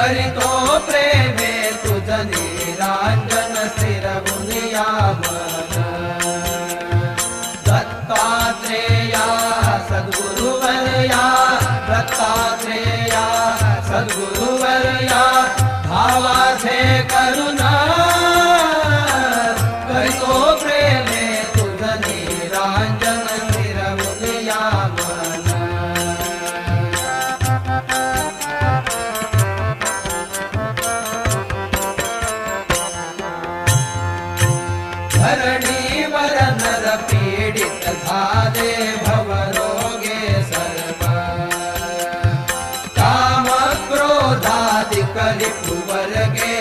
करितो प्रेमे तुझ निरांजन स्थिरवुनिया मन दत्तात्रेया सद्गुरुवर्या दत्तात्रेया सद्गुरुवर्या भावाचे करुणा करितो प्रेमे तुझ निरांजन स्थिरवुनिया मन धरणीवर नर पीडित झाले भवरोगे सर्व काम क्रोधादिक रिपुवर्गे